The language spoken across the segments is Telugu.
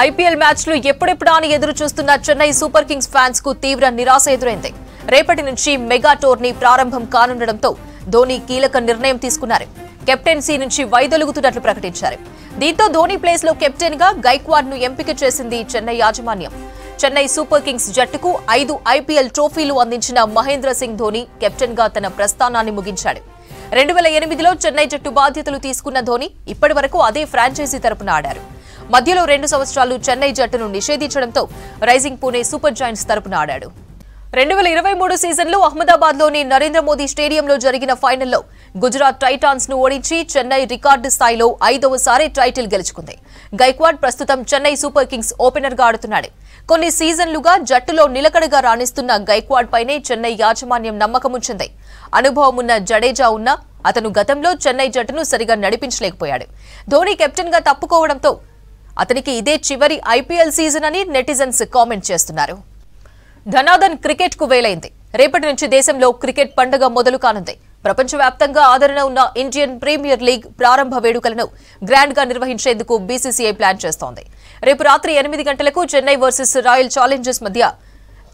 ఐపీఎల్ మ్యాచ్లు ఎప్పుడెప్పుడా అని ఎదురు చూస్తున్న చెన్నై సూపర్ కింగ్స్ ఫ్యాన్స్ కు తీవ్ర నిరాశ ఎదురైంది. రేపటి నుంచి మెగా టోర్నీ ప్రారంభం కానుండడంతో ధోని కీలక నిర్ణయం తీసుకున్నారు. కెప్టెన్సీ నుంచి వైదొలుగుతున్నట్లు ప్రకటించారు. దీంతో ధోని ప్లేస్ లో కెప్టెన్ గా గైక్వాడ్ ను ఎంపిక చేసింది చెన్నై యాజమాన్యం. చెన్నై సూపర్ కింగ్స్ జట్టుకు 5 ఐపీఎల్ ట్రోఫీలు అందించిన మహేంద్ర సింగ్ ధోని కెప్టెన్ గా తన ప్రస్థానాన్ని ముగించాడు. 2008లో చెన్నై జట్టు బాధ్యతలు తీసుకున్న ధోని ఇప్పటి వరకు అదే ఫ్రాంచైజీ తరపున ఆడారు. మధ్యలో 2 సంవత్సరాలు చెన్నై జట్టును నిషేధించడంతో రైజింగ్ పూణే సూపర్ జైంట్స్ తరపున ఆడాడు. 2023 సీజన్లో అహ్మదాబాద్లోని నరేంద్ర మోదీ స్టేడియంలో జరిగిన ఫైనల్లో గుజరాత్ టైటాన్స్ ను ఓడించి చెన్నై రికార్డు స్థాయిలో 5వసారి టైటిల్ గెలుచుకుంది. గైక్వాడ్ ప్రస్తుతం చెన్నై సూపర్ కింగ్స్ ఓపెనర్ గా ఆడుతున్నాడు. కొన్ని సీజన్లుగా జట్టులో నిలకడగా రాణిస్తున్న గైక్వాడ్ పైనే చెన్నై యాజమాన్యం నమ్మకముంచింది. అనుభవం ఉన్న జడేజా ఉన్నా అతను గతంలో చెన్నై జట్టును సరిగా నడిపించలేకపోయాడు. ధోని కెప్టెన్ గా తప్పుకోవడంతో అతనికి ఇదే చివరి ఐపీఎల్ సీజన్ అని నెటిజన్స్ కామెంట్ చేస్తున్నారు. ధనాధన్ క్రికెట్ కు వేలైంది. రేపటి నుంచి దేశంలో క్రికెట్ పండుగ మొదలు కానుంది. ప్రపంచవ్యాప్తంగా ఆదరణ ఉన్న ఇండియన్ ప్రీమియర్ లీగ్ ప్రారంభ వేడుకలను గ్రాండ్ గా నిర్వహించేందుకు బీసీసీఐ ప్లాన్ చేస్తోంది. రేపు రాత్రి 8 గంటలకు చెన్నై వర్సెస్ రాయల్ ఛాలెంజర్స్ మధ్య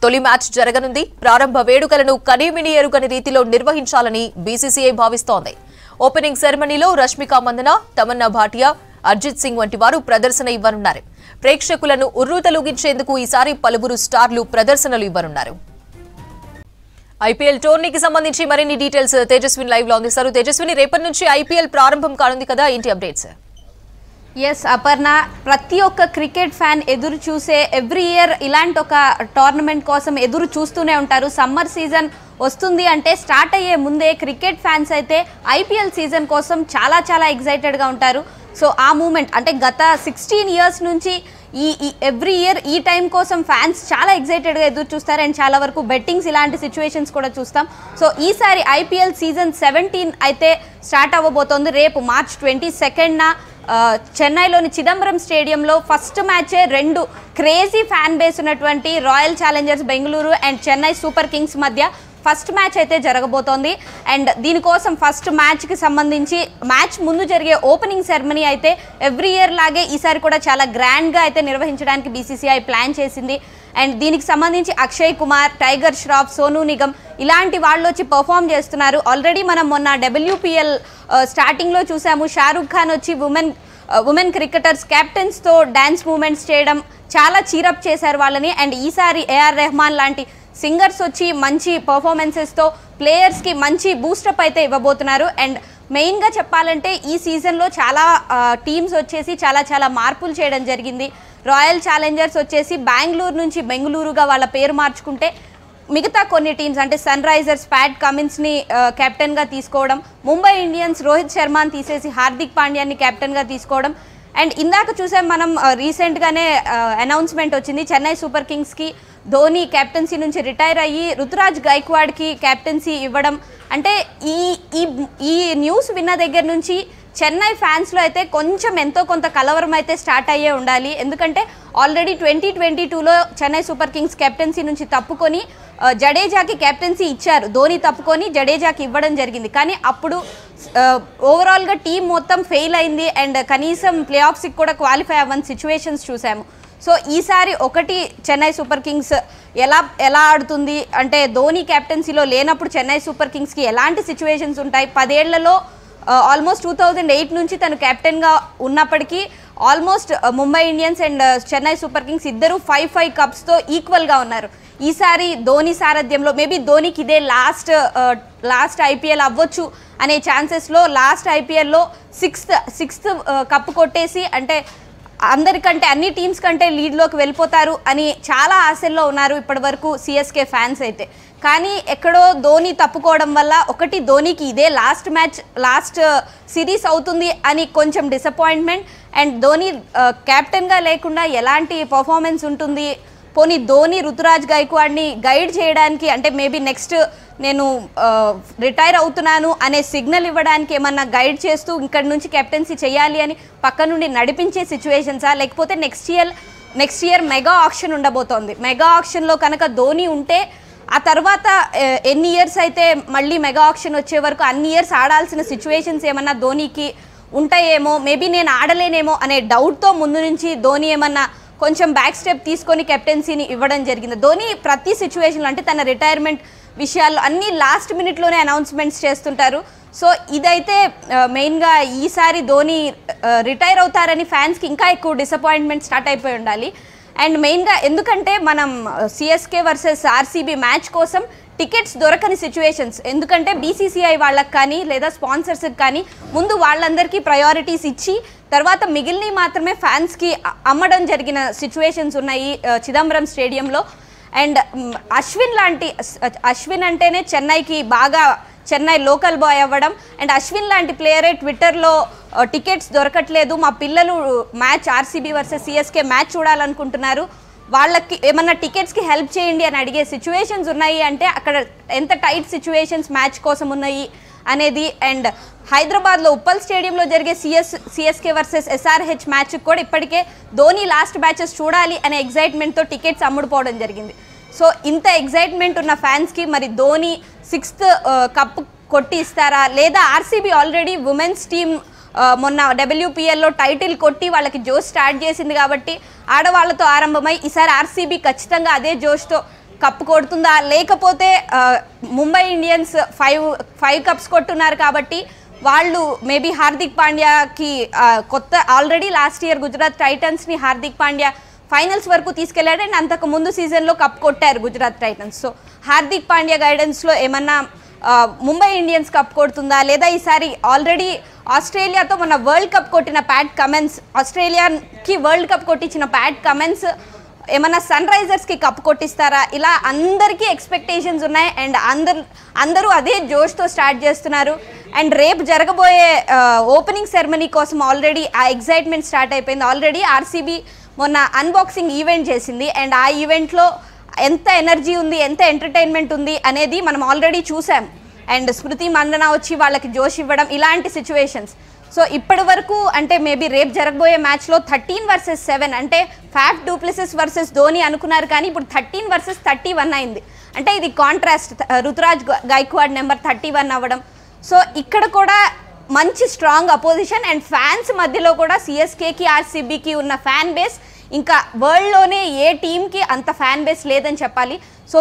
తొలి మ్యాచ్ జరగనుంది. ప్రారంభ వేడుకలను కనీవిని ఎరుగని రీతిలో నిర్వహించాలని బీసీసీఐ భావిస్తోంది. ఓపెనింగ్ సెరమనీలో రష్మిక మందన, తమన్నా భాటియా, అర్జిత్ సింగ్ వంటి వారు ప్రదర్శన ఇవ్వనున్నారు. ప్రేక్షకులను ఉర్రూతలూగించేందుకు ఈసారి పలువురు స్టార్లు ప్రదర్శనలు ఇవ్వనున్నారు. ఐపీఎల్ టోర్నీకి సంబంధించి మరిన్ని డీటెయిల్స్ తేజస్విని లైవ్ లో అందిస్తారు. తేజస్విని, రేపటి నుంచి ఐపీఎల్ ప్రారంభం కానుంది కదా, ఏంటి అప్డేట్స్? ఎస్ అపర్ణ, ప్రతి ఒక్క క్రికెట్ ఫ్యాన్ ఎదురు చూసే ఎవ్రీ ఇయర్ ఇలాంటి ఒక టోర్నమెంట్ కోసం ఎదురు చూస్తూనే ఉంటారు. సమ్మర్ సీజన్ వస్తుంది అంటే స్టార్ట్ అయ్యే ముందే క్రికెట్ ఫ్యాన్స్ అయితే ఐపీఎల్ సీజన్ కోసం చాలా చాలా ఎక్సైటెడ్గా ఉంటారు. సో ఆ మూమెంట్ అంటే గత 16 ఇయర్స్ నుంచి ఈ ఎవ్రీ ఇయర్ ఈ టైం కోసం ఫ్యాన్స్ చాలా ఎక్సైటెడ్గా ఎదురు చూస్తారు. అండ్ చాలా వరకు బెట్టింగ్స్ ఇలాంటి సిచ్యువేషన్స్ కూడా చూస్తాం. సో ఈసారి ఐపీఎల్ సీజన్ 17 అయితే స్టార్ట్ అవ్వబోతోంది. రేపు మార్చ్ 22న చెన్నైలోని చిదంబరం స్టేడియంలో ఫస్ట్ మ్యాచే 2 క్రేజీ ఫ్యాన్ బేస్ ఉన్నటువంటి royal Challengers Bengaluru and Chennai Super Kings మధ్య ఫస్ట్ మ్యాచ్ అయితే జరగబోతోంది. అండ్ దీనికోసం ఫస్ట్ మ్యాచ్కి సంబంధించి మ్యాచ్ ముందు జరిగే ఓపెనింగ్ సెరమనీ అయితే ఎవ్రీ ఇయర్ లాగే ఈసారి కూడా చాలా గ్రాండ్గా అయితే నిర్వహించడానికి బీసీసీఐ ప్లాన్ చేసింది. అండ్ దీనికి సంబంధించి అక్షయ్ కుమార్, టైగర్ ష్రాఫ్, సోనూ నిగమ్ ఇలాంటి వాళ్ళు వచ్చి పర్ఫామ్ చేస్తున్నారు. ఆల్రెడీ మనం మొన్న డబ్ల్యూపీఎల్ స్టార్టింగ్లో చూసాము. షారూక్ ఖాన్ వచ్చి ఉమెన్ క్రికెటర్స్ కెప్టెన్స్తో డ్యాన్స్ మూమెంట్స్ చేయడం చాలా చీరప్ చేశారు వాళ్ళని. అండ్ ఈసారి ఏఆర్ రెహమాన్ లాంటి సింగర్స్ వచ్చి మంచి పర్ఫార్మెన్సెస్తో ప్లేయర్స్కి మంచి బూస్టప్ అయితే ఇవ్వబోతున్నారు. అండ్ మెయిన్గా చెప్పాలంటే ఈ సీజన్లో చాలా టీమ్స్ వచ్చేసి చాలా మార్పులు చేయడం జరిగింది. రాయల్ ఛాలెంజర్స్ వచ్చేసి బెంగళూరు నుంచి బెంగళూరుగా వాళ్ళ పేరు మార్చుకుంటే మిగతా కొన్ని టీమ్స్ అంటే సన్ రైజర్స్ ప్యాట్ కమిన్స్ని కెప్టెన్గా తీసుకోవడం, ముంబై ఇండియన్స్ రోహిత్ శర్మని తీసేసి హార్దిక్ పాండ్యాని కెప్టెన్గా తీసుకోవడం. అండ్ ఇందాక చూసాం మనం రీసెంట్గానే అనౌన్స్మెంట్ వచ్చింది చెన్నై సూపర్ కింగ్స్కి ధోని కెప్టెన్సీ నుంచి రిటైర్ అయ్యి రుతురాజ్ గైక్వాడ్కి కెప్టెన్సీ ఇవ్వడం. అంటే ఈ న్యూస్ విన్న దగ్గర నుంచి చెన్నై ఫ్యాన్స్లో అయితే కొంచెం ఎంతో కొంత కలవరం అయితే స్టార్ట్ అయ్యే ఉండాలి. ఎందుకంటే ఆల్రెడీ 2022లో చెన్నై సూపర్ కింగ్స్ కెప్టెన్సీ నుంచి తప్పుకొని జడేజాకి కెప్టెన్సీ ఇచ్చారు. ధోని తప్పుకొని జడేజాకి ఇవ్వడం జరిగింది. కానీ అప్పుడు ఓవరాల్గా టీం మొత్తం ఫెయిల్ అయింది. అండ్ కనీసం ప్లే ఆఫ్స్కి కూడా క్వాలిఫై అవ్వని సిచ్యువేషన్స్ చూసాము. సో ఈసారి ఒకటి చెన్నై సూపర్ కింగ్స్ ఎలా ఆడుతుంది అంటే ధోని కెప్టెన్సీలో లేనప్పుడు చెన్నై సూపర్ కింగ్స్కి ఎలాంటి సిచ్యువేషన్స్ ఉంటాయి. 10 ఏళ్లలో ఆల్మోస్ట్ 2008 నుంచి తను కెప్టెన్గా ఉన్నప్పటికీ almost Mumbai Indians and Chennai Super Kings ఇద్దరు 5 కప్స్తో ఈక్వల్గా ఉన్నారు. ఈసారి ధోని సారథ్యంలో మేబీ ధోనికి ఇదే లాస్ట్ ఐపీఎల్ అవ్వచ్చు అనే ఛాన్సెస్లో లాస్ట్ ఐపీఎల్లో సిక్స్త్ కప్ కొట్టేసి అంటే అందరికంటే అన్ని టీమ్స్ కంటే లీడ్లోకి వెళ్ళిపోతారు అని చాలా ఆశల్లో ఉన్నారు ఇప్పటి వరకు సిఎస్కే ఫ్యాన్స్ అయితే. కానీ ఎక్కడో ధోని తప్పుకోవడం వల్ల ఒకటి ధోనికి ఇదే లాస్ట్ సిరీస్ అవుతుంది అని కొంచెం డిసప్పాయింట్మెంట్. అండ్ ధోని కెప్టెన్గా లేకుండా ఎలాంటి పర్ఫార్మెన్స్ ఉంటుంది, పోనీ ధోని రుతురాజ్ గైక్వాడ్ని గైడ్ చేయడానికి అంటే మేబీ నెక్స్ట్ నేను రిటైర్ అవుతున్నాను అనే సిగ్నల్ ఇవ్వడానికి ఏమన్నా గైడ్ చేస్తూ ఇక్కడి నుంచి కెప్టెన్సీ చేయాలి అని పక్క నుండి నడిపించే సిచ్యువేషన్సా, లేకపోతే నెక్స్ట్ ఇయర్ మెగా ఆక్షన్ ఉండబోతోంది. మెగా ఆక్షన్లో కనుక ధోని ఉంటే ఆ తర్వాత ఎన్ని ఇయర్స్ అయితే మళ్ళీ మెగా ఆక్షన్ వచ్చే వరకు అన్ని ఇయర్స్ ఆడాల్సిన సిచ్యువేషన్స్ ఏమన్నా ధోనికి ఉంటాయేమో, మేబీ నేను ఆడలేనేమో అనే డౌట్తో ముందు నుంచి ధోని ఏమన్నా కొంచెం బ్యాక్ స్టెప్ తీసుకొని కెప్టెన్సీని ఇవ్వడం జరిగింది. ధోని ప్రతి సిచ్యువేషన్లో అంటే తన రిటైర్మెంట్ విషయాల్లో అన్ని లాస్ట్ మినిట్లోనే అనౌన్స్మెంట్స్ చేస్తుంటారు. సో ఇదైతే మెయిన్గా ఈసారి ధోని రిటైర్ అవుతారని ఫ్యాన్స్కి ఇంకా ఎక్కువ డిసప్పాయింట్మెంట్ స్టార్ట్ అయిపోయి ఉండాలి. అండ్ మెయిన్గా ఎందుకంటే మనం సిఎస్కే వర్సెస్ ఆర్సీబీ మ్యాచ్ కోసం టికెట్స్ దొరకని సిచ్యువేషన్స్, ఎందుకంటే బీసీసీఐ వాళ్ళకి కానీ లేదా స్పాన్సర్స్కి కానీ ముందు వాళ్ళందరికీ ప్రయారిటీస్ ఇచ్చి తర్వాత మిగిలిన మాత్రమే ఫ్యాన్స్కి అమ్మడం జరిగిన సిచ్యువేషన్స్ ఉన్నాయి చిదంబరం స్టేడియంలో. అండ్ అశ్విన్ అంటేనే చెన్నైకి బాగా చెన్నై లోకల్ బాయ్ అవ్వడం, అండ్ అశ్విన్ లాంటి ప్లేయరే ట్విట్టర్లో టికెట్స్ దొరకట్లేదు, మా పిల్లలు match RCB versus CSK match చూడాలనుకుంటున్నారు, వాళ్ళకి ఏమన్నా టికెట్స్కి హెల్ప్ చేయండి అని అడిగే సిచ్యువేషన్స్ ఉన్నాయి. అంటే అక్కడ ఎంత టైట్ సిచ్యువేషన్స్ మ్యాచ్ కోసం ఉన్నాయి అనేది. అండ్ హైదరాబాద్లో ఉప్పల్ స్టేడియంలో జరిగే సిఎస్కే వర్సెస్ ఎస్ఆర్హెచ్ మ్యాచ్కి కూడా ఇప్పటికే ధోని లాస్ట్ మ్యాచెస్ చూడాలి అనే ఎగ్జైట్మెంట్తో టికెట్స్ అమ్ముడుపోవడం జరిగింది. సో ఇంత ఎగ్జైట్మెంట్ ఉన్న ఫ్యాన్స్కి మరి ధోని 6th కప్ కొట్టి ఇస్తారా, లేదా ఆర్సీబీ ఆల్రెడీ ఉమెన్స్ టీమ్ మొన్న WPLలో టైటిల్ కొట్టి వాళ్ళకి జోష్ స్టార్ట్ చేసింది కాబట్టి ఆడవాళ్లతో ఆరంభమై ఈసారి ఆర్సీబీ ఖచ్చితంగా అదే జోష్తో కప్పు కొడుతుందా, లేకపోతే ముంబై ఇండియన్స్ 5 కప్స్ కొట్టున్నారు కాబట్టి వాళ్ళు మేబీ హార్దిక్ పాండ్యాకి కొత్త ఆల్రెడీ లాస్ట్ ఇయర్ గుజరాత్ టైటన్స్ని హార్దిక్ పాండ్యా ఫైనల్స్ వరకు తీసుకెళ్లాడు అండ్ అంతకు ముందు సీజన్లో కప్ కొట్టారు గుజరాత్ టైటన్స్. సో హార్దిక్ పాండ్యా గైడెన్స్లో ఏమన్నా ముంబై ఇండియన్స్ కప్ కొడుతుందా, లేదా ఈసారి ఆల్రెడీ ఆస్ట్రేలియాతో మన వరల్డ్ కప్ కొట్టిన ప్యాట్ కమెన్స్, ఆస్ట్రేలియాకి వరల్డ్ కప్ కొట్టించిన ప్యాట్ కమెన్స్ ఏమన్నా సన్ రైజర్స్కి కప్ కొట్టిస్తారా, ఇలా అందరికీ ఎక్స్పెక్టేషన్స్ ఉన్నాయి. అండ్ అందరూ అదే జోష్తో స్టార్ట్ చేస్తున్నారు. అండ్ రేపు జరగబోయే ఓపెనింగ్ సెరమనీ కోసం ఆల్రెడీ ఆ ఎగ్జైట్మెంట్ స్టార్ట్ అయిపోయింది. ఆల్రెడీ ఆర్సీబీ మొన్న అన్బాక్సింగ్ ఈవెంట్ చేసింది అండ్ ఆ ఈవెంట్లో ఎంత ఎనర్జీ ఉంది, ఎంత ఎంటర్టైన్మెంట్ ఉంది అనేది మనం ఆల్రెడీ చూసాం. అండ్ స్మృతి మందన వచ్చి వాళ్ళకి జోష్ ఇవ్వడం, ఇలాంటి సిచ్యువేషన్స్. సో ఇప్పటి వరకు అంటే మేబీ రేపు జరగబోయే మ్యాచ్లో 13 versus 7 అంటే ఫ్యాఫ్ డూప్లెసిస్ వర్సెస్ ధోని అనుకున్నారు, కానీ ఇప్పుడు 13 versus 31 అయింది. అంటే ఇది కాంట్రాస్ట్, రుతురాజ్ గైక్వాడ్ నెంబర్ 31 అవ్వడం. సో ఇక్కడ కూడా మంచి స్ట్రాంగ్ అపోజిషన్ అండ్ ఫ్యాన్స్ మధ్యలో కూడా సిఎస్కేకి ఆర్సీబీకి ఉన్న ఫ్యాన్ బేస్ ఇంకా వరల్డ్లోనే ఏ టీంకి అంత ఫ్యాన్ బేస్ లేదని చెప్పాలి. సో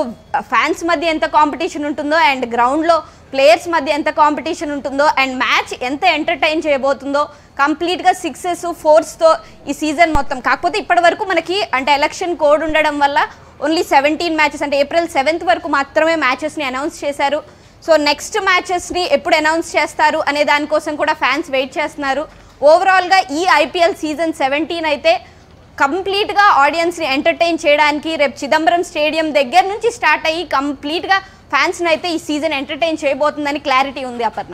ఫ్యాన్స్ మధ్య ఎంత కాంపిటీషన్ ఉంటుందో అండ్ గ్రౌండ్లో ప్లేయర్స్ మధ్య ఎంత కాంపిటీషన్ ఉంటుందో అండ్ మ్యాచ్ ఎంత ఎంటర్టైన్ చేయబోతుందో, కంప్లీట్గా 6s 4sతో ఈ సీజన్ మొత్తం. కాకపోతే ఇప్పటి వరకు మనకి అంటే ఎలక్షన్ కోడ్ ఉండడం వల్ల ఓన్లీ 17 మ్యాచెస్ అంటే April 7th వరకు మాత్రమే మ్యాచెస్ని అనౌన్స్ చేశారు. సో నెక్స్ట్ మ్యాచెస్ని ఎప్పుడు అనౌన్స్ చేస్తారు అనే దానికోసం కూడా ఫ్యాన్స్ వెయిట్ చేస్తున్నారు. ఓవరాల్గా ఈ IPL సీజన్ 17 అయితే కంప్లీట్గా ఆడియన్స్ని ఎంటర్టైన్ చేయడానికి రేపు చిదంబరం స్టేడియం దగ్గర నుంచి స్టార్ట్ అయ్యి కంప్లీట్గా ఫ్యాన్స్ని అయితే ఈ సీజన్ ఎంటర్టైన్ చేయబోతుందని క్లారిటీ ఉంది అపర్ణ.